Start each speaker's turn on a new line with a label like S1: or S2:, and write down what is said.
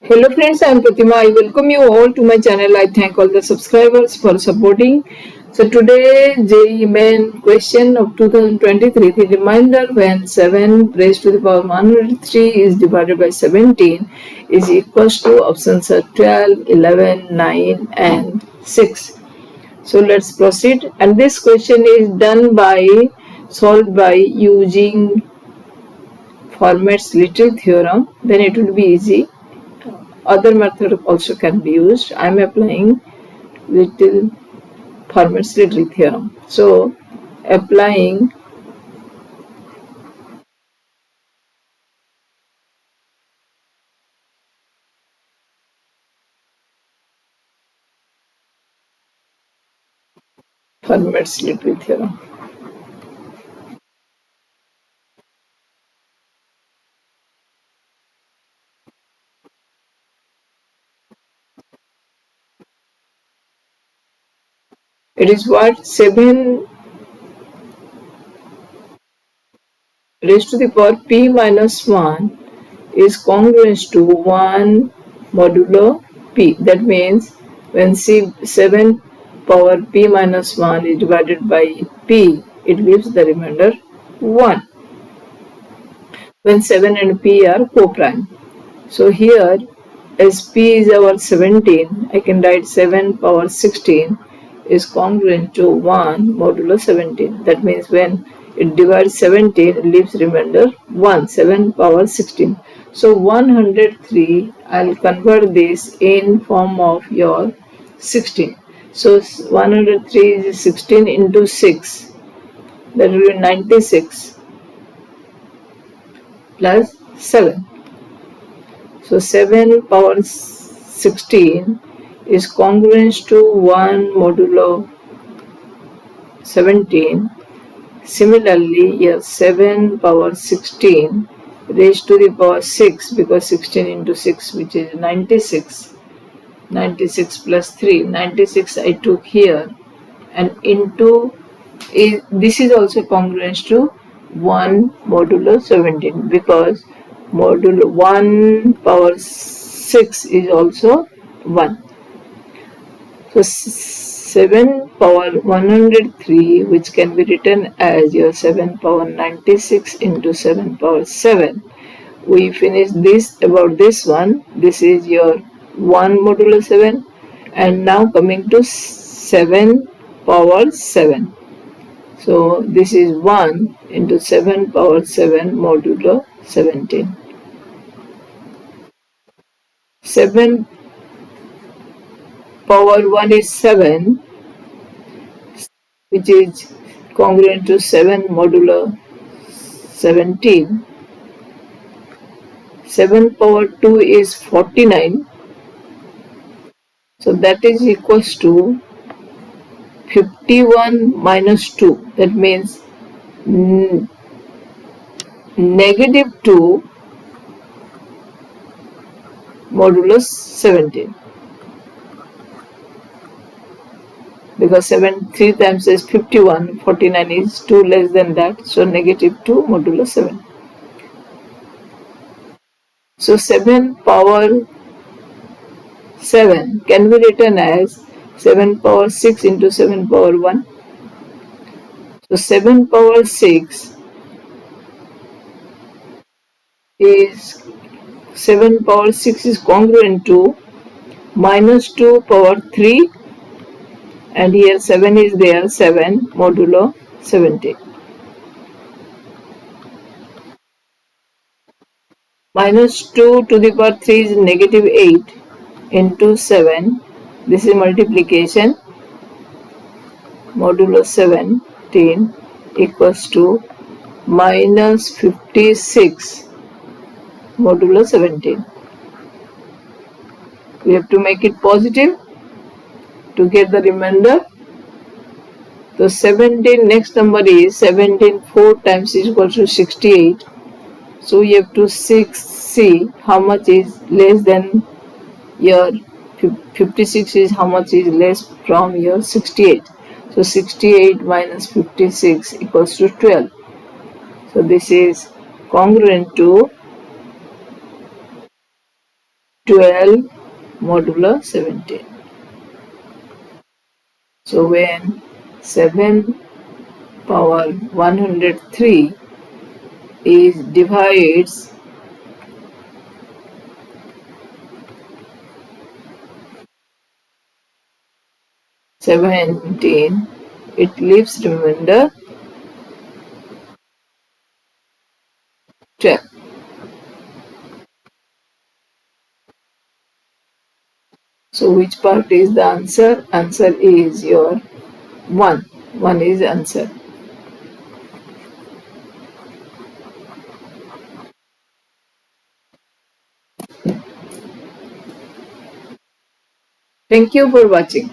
S1: Hello friends, I am Pratima. I welcome you all to my channel. I thank all the subscribers for supporting. So today JEE Main question of 2023, the reminder when 7 raised to the power 103 is divided by 17 is equals to options are 12, 11, 9 and 6. So let's proceed, and this question is solved by using Fermat's little theorem. Then it will be easy. Other method also can be used. I am applying little Fermat's little theorem. So applying Fermat's little theorem. It is what 7 raised to the power p minus 1 is congruent to 1 modulo p. That means when 7 power p minus 1 is divided by p, it leaves the remainder 1 when 7 and p are co-prime. So here, as p is our 17, I can write 7 power 16 is congruent to 1 modulo 17. That means when it divides 17, it leaves remainder 1, 7 power 16. So 103, I'll convert this in form of your 16. So 103 is 16 into 6. That will be 96 plus 7. So 7 power 16 is congruent to 1 modulo 17. Similarly, here 7 power 16 raised to the power 6, because 16 into 6, which is 96. 96 plus 3. 96 I took here, and into this is also congruent to 1 modulo 17, because modulo 1 power 6 is also 1. So 7 power 103, which can be written as your 7 power 96 into 7 power 7. We finished this about this one. This is your 1 modulo 7, and now coming to 7 power 7. So this is 1 into 7 power 7 modulo 17. 7 power 1 is 7, which is congruent to 7 modulo 17. 7 power 2 is 49. So that is equals to 51 minus 2. That means negative 2 modulus 17. Because 7 3 times is 51, 49 is 2 less than that. So negative 2 modulus 7. So 7 power 7 can be written as 7 power 6 into 7 power 1. So 7 power 6 is 7 power 6 is congruent to minus 2 power 3, and here 7 is there, 7 modulo 17. Minus 2 to the power 3 is negative 8 into 7. This is multiplication. Modulo 17 equals to minus 56 modulo 17. We have to make it positive to get the remainder. So 17, next number is 17, 4 times is equal to 68. So we have to see how much is less than your 56 is how much is less from your 68. So 68 minus 56 equals to 12. So this is congruent to 12 modulo 17. So when 7 power 103 is divides 17, it leaves remainder 12. So which part is the answer? Answer is your 1. 1 is answer. Thank you for watching.